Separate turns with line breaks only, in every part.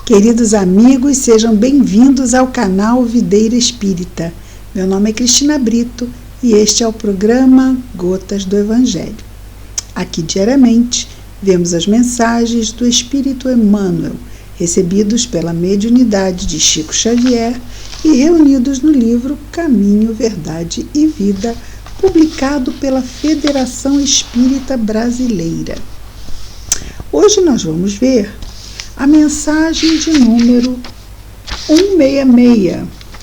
Queridos amigos, sejam bem-vindos ao canal Videira Espírita. Meu nome é Cristina Brito e este é o programa Gotas do Evangelho. Aqui diariamente vemos as mensagens do Espírito Emmanuel, recebidos pela mediunidade de Chico Xavier e reunidos no livro Caminho, Verdade e Vida, publicado pela Federação Espírita Brasileira. Hoje nós vamos ver a mensagem de número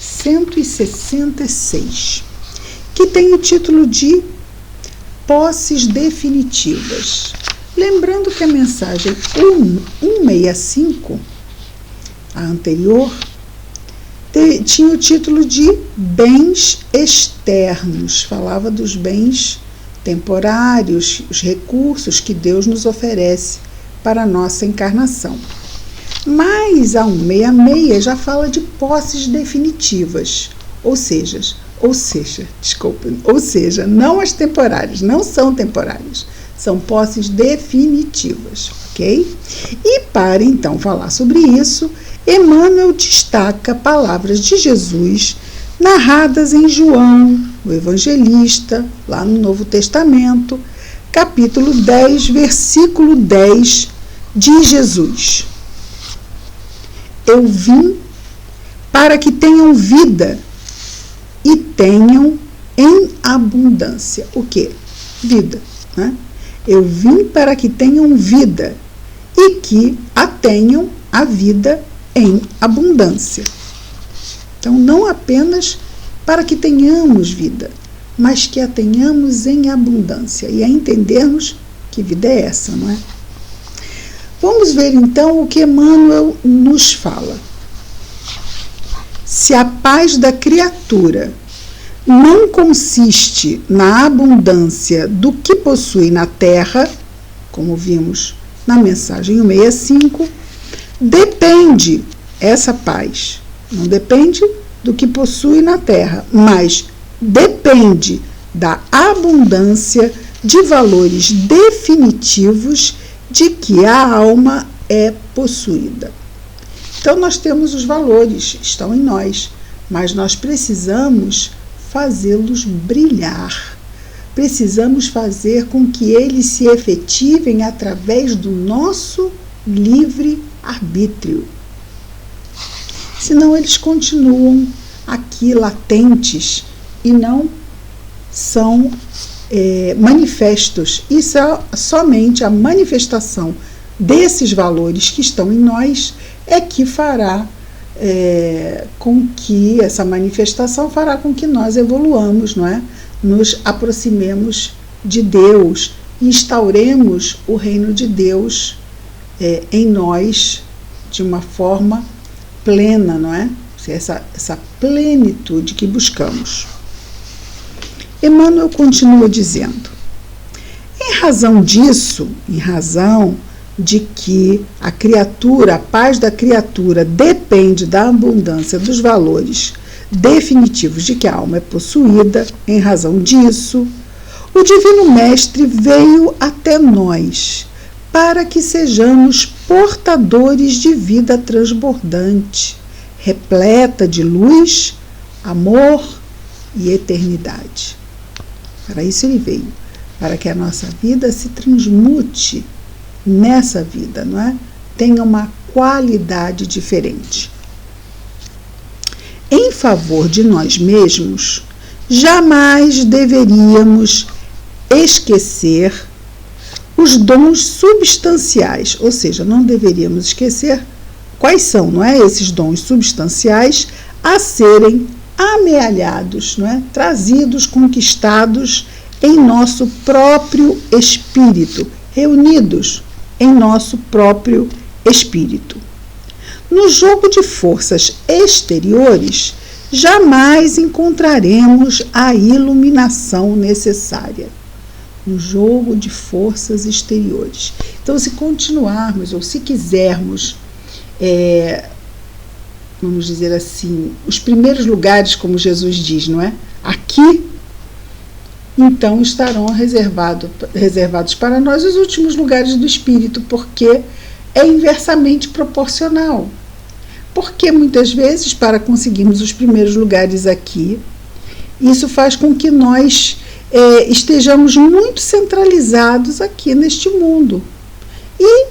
166, que tem o título de Posses Definitivas. Lembrando que a mensagem 165, a anterior, tinha o título de Bens Externos, falava dos bens temporários, os recursos que Deus nos oferece para a nossa encarnação. Mas a 166 já fala de posses definitivas, ou seja, não as temporárias, não são temporárias, são posses definitivas, ok? E para então falar sobre isso, Emmanuel destaca palavras de Jesus narradas em João, o Evangelista, lá no Novo Testamento, capítulo 10, versículo 10, diz Jesus: Eu vim para que tenham vida e tenham em abundância. O quê? Vida, né? Eu vim para que tenham vida e que a tenham a vida em abundância. Então, não apenas para que tenhamos vida, mas que a tenhamos em abundância e a entendermos que vida é essa, não é? Vamos ver então o que Emmanuel nos fala. Se a paz da criatura não consiste na abundância do que possui na terra, como vimos na mensagem 165, depende essa paz, não depende do que possui na terra, mas depende da abundância de valores definitivos de que a alma é possuída. Então nós temos os valores, estão em nós, mas nós precisamos fazê-los brilhar. Precisamos fazer com que eles se efetivem através do nosso livre arbítrio. Senão eles continuam aqui latentes e não são manifestos. E somente a manifestação desses valores que estão em nós é que fará com que essa manifestação fará com que nós evoluamos, não é? Nos aproximemos de Deus, instauremos o reino de Deus em nós de uma forma plena, não é? Essa plenitude que buscamos. Emmanuel continua dizendo: em razão disso, em razão de que a paz da criatura depende da abundância dos valores definitivos de que a alma é possuída, em razão disso, o Divino Mestre veio até nós para que sejamos portadores de vida transbordante, repleta de luz, amor e eternidade. Para isso ele veio, para que a nossa vida se transmute nessa vida, não é? Tenha uma qualidade diferente. Em favor de nós mesmos, jamais deveríamos esquecer os dons substanciais, ou seja, não deveríamos esquecer quais são, não é? Esses dons substanciais a serem amealhados, não é? Trazidos, conquistados em nosso próprio espírito, reunidos em nosso próprio espírito. No jogo de forças exteriores, jamais encontraremos a iluminação necessária. No jogo de forças exteriores. Então, se continuarmos, ou se quisermos, vamos dizer assim, os primeiros lugares, como Jesus diz, não é? Aqui, então estarão reservados para nós os últimos lugares do espírito, porque é inversamente proporcional. Porque muitas vezes, para conseguirmos os primeiros lugares aqui, isso faz com que nós estejamos muito centralizados aqui neste mundo. E,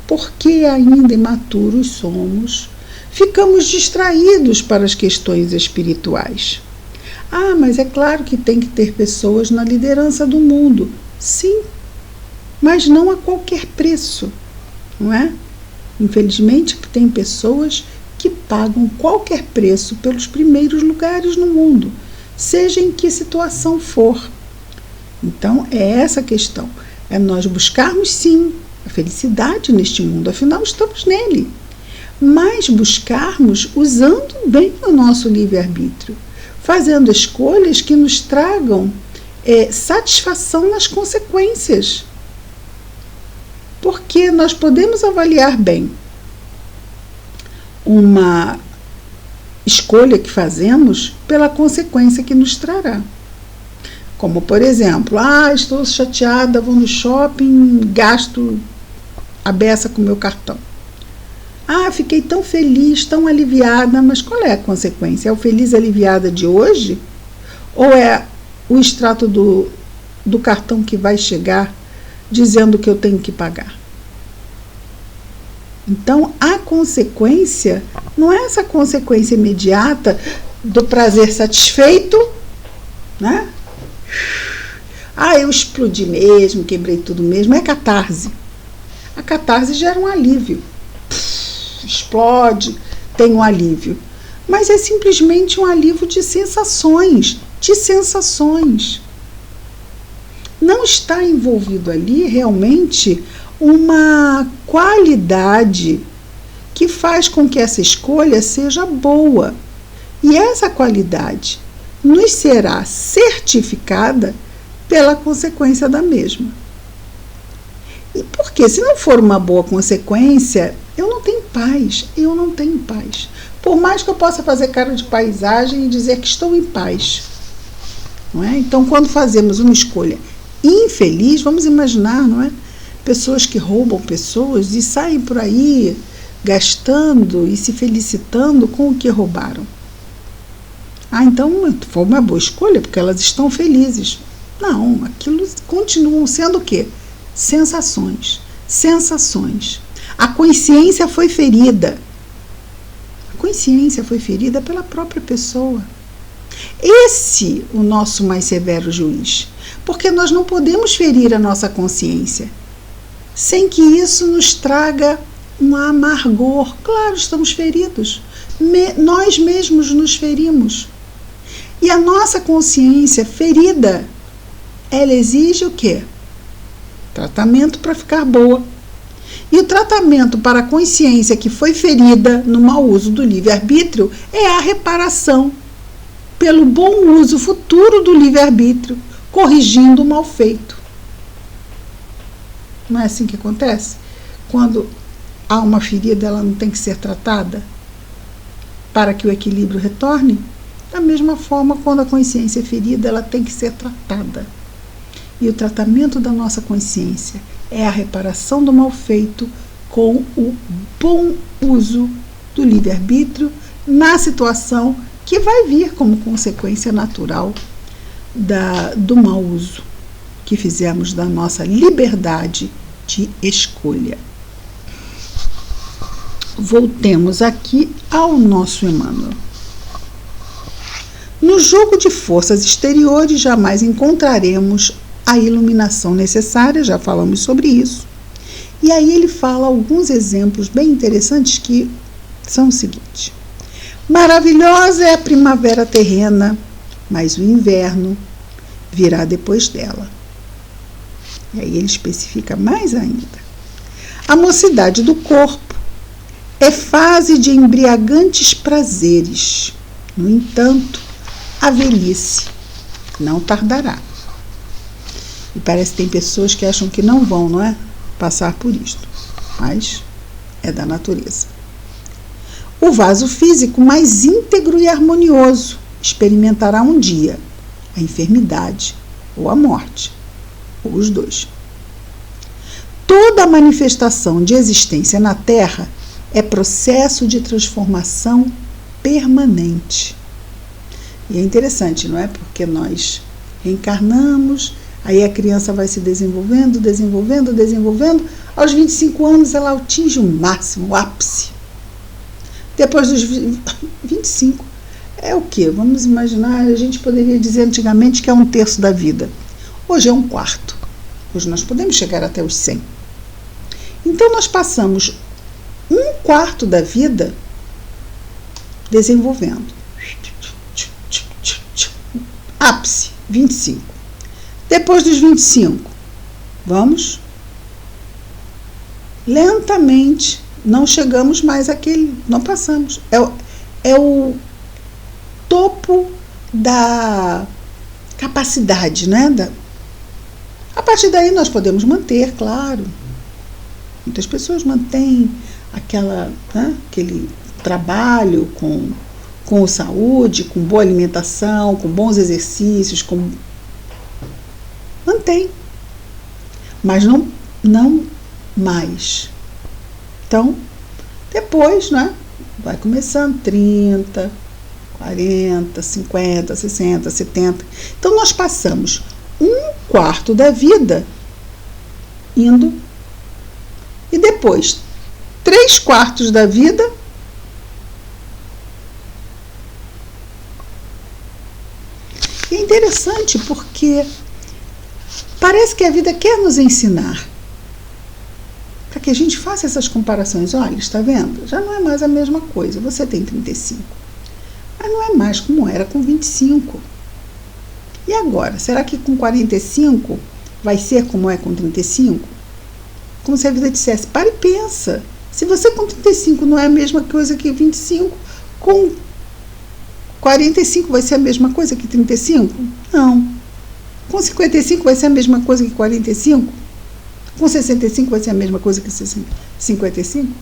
porque ainda imaturos somos, ficamos distraídos para as questões espirituais. Ah, mas é claro que tem que ter pessoas na liderança do mundo. Sim, mas não a qualquer preço, não é? Infelizmente, tem pessoas que pagam qualquer preço pelos primeiros lugares no mundo, seja em que situação for. Então, é essa a questão. É nós buscarmos, sim, a felicidade neste mundo, afinal, estamos nele. Mas buscarmos usando bem o nosso livre-arbítrio, fazendo escolhas que nos tragam satisfação nas consequências. Porque nós podemos avaliar bem uma escolha que fazemos pela consequência que nos trará. Como, por exemplo, estou chateada, vou no shopping, gasto a beça com o meu cartão. Fiquei tão feliz, tão aliviada, mas qual é a consequência? É o feliz aliviada de hoje? Ou é o extrato do cartão que vai chegar dizendo que eu tenho que pagar? Então, a consequência não é essa consequência imediata do prazer satisfeito, né? Eu explodi mesmo, quebrei tudo mesmo. É catarse. A catarse gera um alívio. Explode, tem um alívio. Mas é simplesmente um alívio de sensações. Não está envolvido ali realmente uma qualidade que faz com que essa escolha seja boa. E essa qualidade nos será certificada pela consequência da mesma. E porque se não for uma boa consequência, eu não tenho paz. Por mais que eu possa fazer cara de paisagem e dizer que estou em paz. Não é? Então, quando fazemos uma escolha infeliz, vamos imaginar, não é? Pessoas que roubam pessoas e saem por aí gastando e se felicitando com o que roubaram. Então foi uma boa escolha, porque elas estão felizes. Não, aquilo continuam sendo o quê? Sensações. A consciência foi ferida. A consciência foi ferida pela própria pessoa. Esse o nosso mais severo juiz. Porque nós não podemos ferir a nossa consciência sem que isso nos traga um amargor. Claro, estamos feridos. Nós mesmos nos ferimos. E a nossa consciência ferida, ela exige o quê? Tratamento para ficar boa. E o tratamento para a consciência que foi ferida no mau uso do livre-arbítrio é a reparação pelo bom uso futuro do livre-arbítrio, corrigindo o mal feito. Não é assim que acontece? Quando há uma ferida, ela não tem que ser tratada para que o equilíbrio retorne? Da mesma forma, quando a consciência é ferida, ela tem que ser tratada. E o tratamento da nossa consciência é a reparação do mal feito com o bom uso do livre-arbítrio na situação que vai vir como consequência natural do mau uso que fizemos da nossa liberdade de escolha. Voltemos aqui ao nosso Emmanuel. No jogo de forças exteriores, jamais encontraremos a iluminação necessária, já falamos sobre isso. E aí ele fala alguns exemplos bem interessantes que são o seguinte: maravilhosa é a primavera terrena, mas o inverno virá depois dela. E aí ele especifica mais ainda. A mocidade do corpo é fase de embriagantes prazeres. No entanto, a velhice não tardará. E parece que tem pessoas que acham que não vão, não é? Passar por isto. Mas é da natureza. O vaso físico mais íntegro e harmonioso experimentará um dia a enfermidade ou a morte, ou os dois. Toda manifestação de existência na Terra é processo de transformação permanente. E é interessante, não é? Porque nós reencarnamos, aí a criança vai se desenvolvendo, aos 25 anos ela atinge o máximo, o ápice. Depois dos 25, é o quê? Vamos imaginar, a gente poderia dizer antigamente que é 1/3 da vida. Hoje é 1/4. Hoje nós podemos chegar até os 100. Então nós passamos 1/4 da vida desenvolvendo. Ápice, 25. Depois dos 25, vamos lentamente, não chegamos mais àquele, não passamos. É o topo da capacidade, né? A partir daí nós podemos manter, claro. Muitas pessoas mantêm aquele trabalho com saúde, com boa alimentação, com bons exercícios, mantém, mas não mais. Então, depois, né, vai começando 30, 40, 50, 60, 70. Então, nós passamos 1/4 da vida indo, e depois 3/4 da vida é interessante porque parece que a vida quer nos ensinar para que a gente faça essas comparações. Olha, está vendo? Já não é mais a mesma coisa. Você tem 35, mas não é mais como era com 25. E agora? Será que com 45 vai ser como é com 35? Como se a vida dissesse, para e pensa. Se você com 35 não é a mesma coisa que 25, com 45 vai ser a mesma coisa que 35? Não. Com 55 vai ser a mesma coisa que 45? Com 65 vai ser a mesma coisa que 55?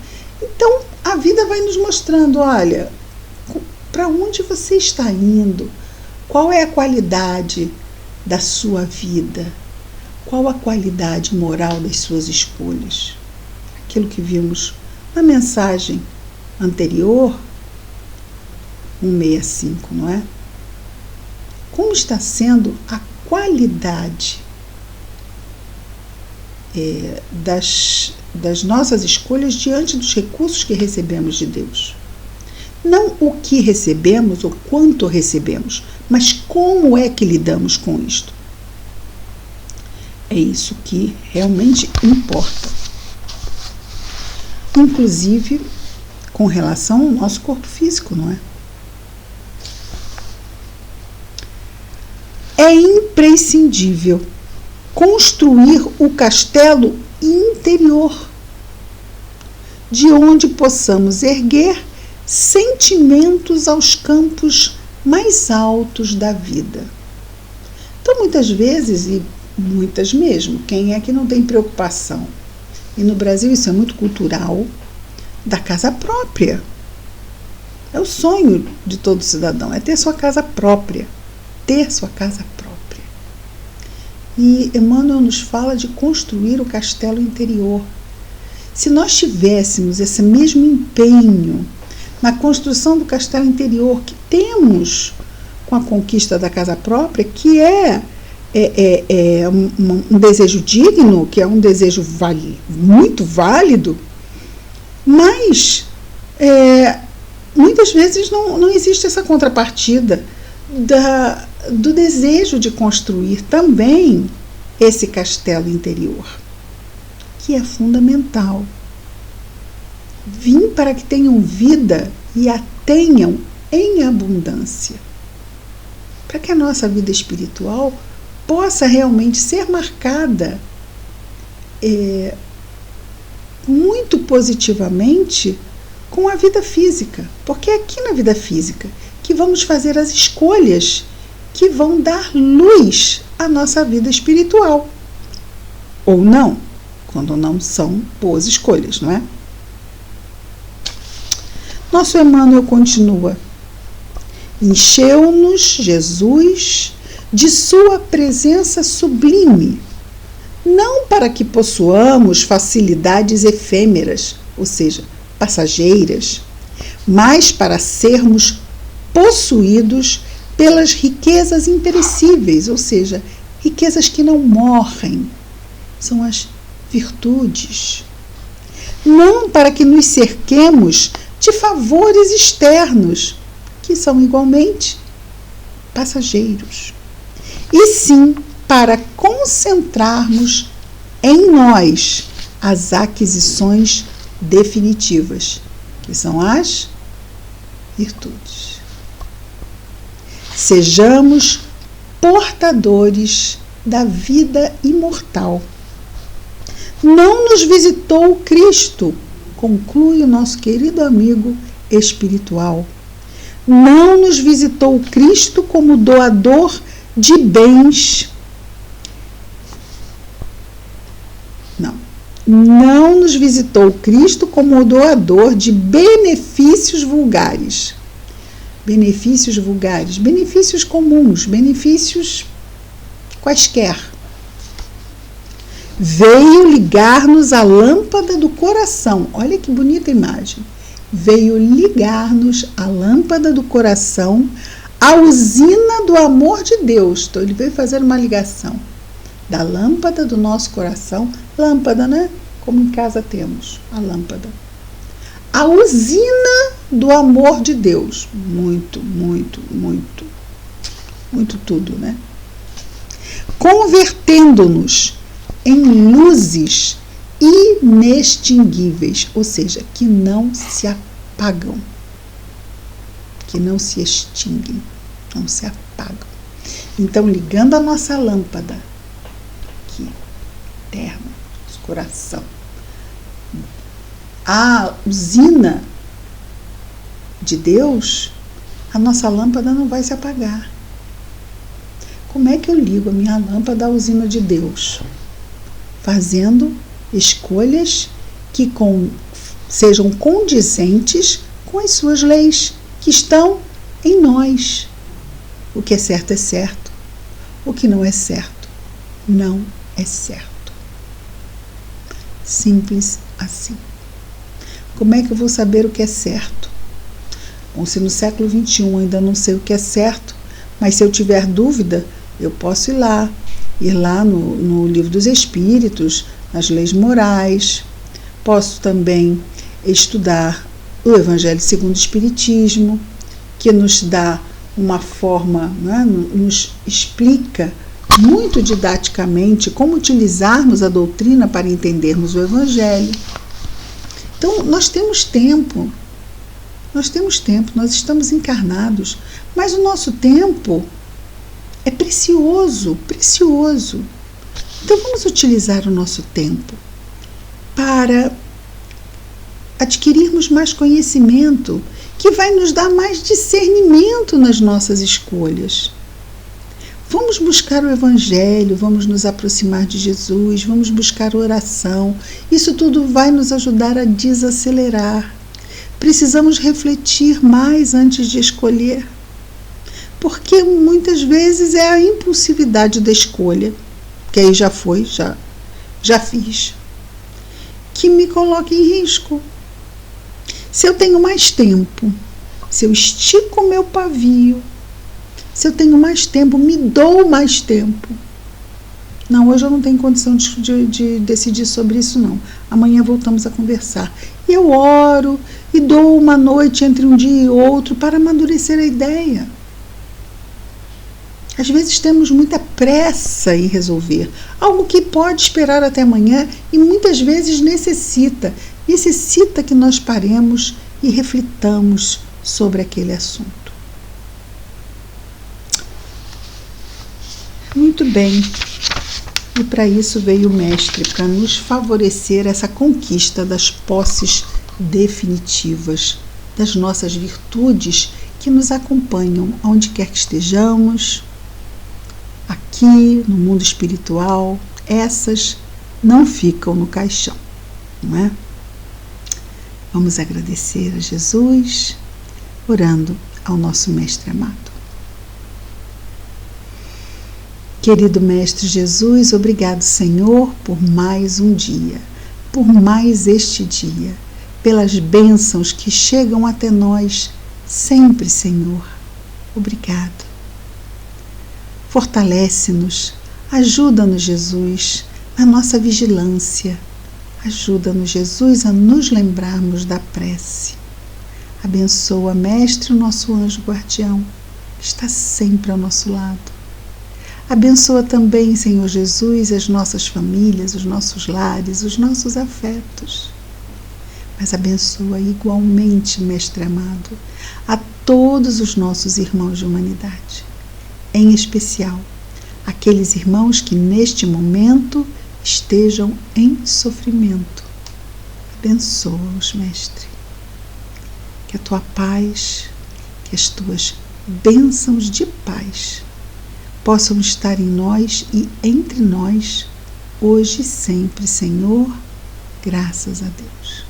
Então, a vida vai nos mostrando, olha, para onde você está indo? Qual é a qualidade da sua vida? Qual a qualidade moral das suas escolhas? Aquilo que vimos na mensagem anterior, 165, não é? Como está sendo a qualidade das nossas escolhas diante dos recursos que recebemos de Deus? Não o que recebemos ou quanto recebemos, mas como é que lidamos com isto. É isso que realmente importa. Inclusive com relação ao nosso corpo físico, não é? É imprescindível construir o castelo interior, de onde possamos erguer sentimentos aos campos mais altos da vida. Então, muitas vezes, e muitas mesmo, quem é que não tem preocupação? E no Brasil isso é muito cultural, da casa própria. É o sonho de todo cidadão, é ter sua casa própria. Ter sua casa própria. E Emmanuel nos fala de construir o castelo interior. Se nós tivéssemos esse mesmo empenho na construção do castelo interior que temos com a conquista da casa própria, que é um desejo digno, que é um desejo muito válido, mas muitas vezes não existe essa contrapartida do desejo de construir também esse castelo interior, que é fundamental. Vim para que tenham vida e a tenham em abundância, para que a nossa vida espiritual possa realmente ser marcada muito positivamente com a vida física, porque é aqui na vida física que vamos fazer as escolhas que vão dar luz à nossa vida espiritual. Ou não, quando não são boas escolhas, não é? Nosso Emmanuel continua: encheu-nos Jesus de sua presença sublime, não para que possuamos facilidades efêmeras, ou seja, passageiras, mas para sermos possuídos pelas riquezas imperecíveis, ou seja, riquezas que não morrem, são as virtudes. Não para que nos cerquemos de favores externos, que são igualmente passageiros, e sim para concentrarmos em nós as aquisições definitivas, que são as virtudes. Sejamos portadores da vida imortal. Não nos visitou Cristo, conclui o nosso querido amigo espiritual. Não nos visitou Cristo como doador de bens. Não nos visitou Cristo como doador de benefícios vulgares. Benefícios vulgares, benefícios comuns, benefícios quaisquer. Veio ligar-nos a lâmpada do coração. Olha que bonita imagem. Veio ligar-nos a lâmpada do coração, a usina do amor de Deus. Então, ele veio fazer uma ligação da lâmpada do nosso coração. Lâmpada, né? Como em casa temos a lâmpada. A usina do amor de Deus. Muito, muito, muito. Muito tudo, né? Convertendo-nos em luzes inextinguíveis, ou seja, que não se apagam, que não se extinguem, não se apagam. Então, ligando a nossa lâmpada, aqui, interna, nosso coração, a usina de Deus, a nossa lâmpada não vai se apagar. Como é que eu ligo a minha lâmpada à usina de Deus? Fazendo escolhas que sejam condizentes com as suas leis, que estão em nós. O que é certo, o que não é certo, não é certo. Simples assim. Como é que eu vou saber o que é certo? Bom, se no século XXI ainda não sei o que é certo, mas se eu tiver dúvida, eu posso ir lá no Livro dos Espíritos, nas leis morais. Posso também estudar o Evangelho segundo o Espiritismo, que nos dá uma forma, né, nos explica muito didaticamente como utilizarmos a doutrina para entendermos o Evangelho. Então, nós temos tempo, nós estamos encarnados, mas o nosso tempo é precioso, precioso. Então, vamos utilizar o nosso tempo para adquirirmos mais conhecimento, que vai nos dar mais discernimento nas nossas escolhas. Vamos buscar o Evangelho, vamos nos aproximar de Jesus, vamos buscar oração. Isso tudo vai nos ajudar a desacelerar. Precisamos refletir mais antes de escolher, porque muitas vezes é a impulsividade da escolha, que aí já foi, já fiz, que me coloca em risco. Se eu tenho mais tempo, se eu estico o meu pavio, se eu tenho mais tempo, me dou mais tempo. Não, hoje eu não tenho condição de decidir sobre isso, não. Amanhã voltamos a conversar. E eu oro e dou uma noite entre um dia e outro para amadurecer a ideia. Às vezes temos muita pressa em resolver, algo que pode esperar até amanhã e muitas vezes necessita que nós paremos e reflitamos sobre aquele assunto. Muito bem, e para isso veio o Mestre, para nos favorecer essa conquista das posses definitivas, das nossas virtudes que nos acompanham onde quer que estejamos, aqui no mundo espiritual. Essas não ficam no caixão, não é? Vamos agradecer a Jesus, orando ao nosso Mestre amado. Querido Mestre Jesus, obrigado, Senhor, por mais um dia, por mais este dia. pelas bênçãos que chegam até nós sempre, Senhor. Obrigado. Fortalece-nos, ajuda-nos, Jesus, na nossa vigilância. Ajuda-nos, Jesus, a nos lembrarmos da prece. Abençoa, Mestre, o nosso anjo guardião, que está sempre ao nosso lado. Abençoa também, Senhor Jesus, as nossas famílias, os nossos lares, os nossos afetos. Mas abençoa igualmente, Mestre amado, a todos os nossos irmãos de humanidade, em especial aqueles irmãos que neste momento estejam em sofrimento. Abençoa-os, Mestre. Que a tua paz, que as tuas bênçãos de paz possam estar em nós e entre nós, hoje e sempre, Senhor, graças a Deus.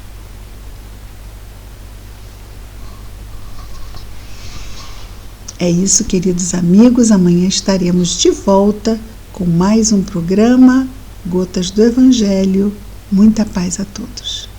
É isso, queridos amigos, amanhã estaremos de volta com mais um programa Gotas do Evangelho. Muita paz a todos.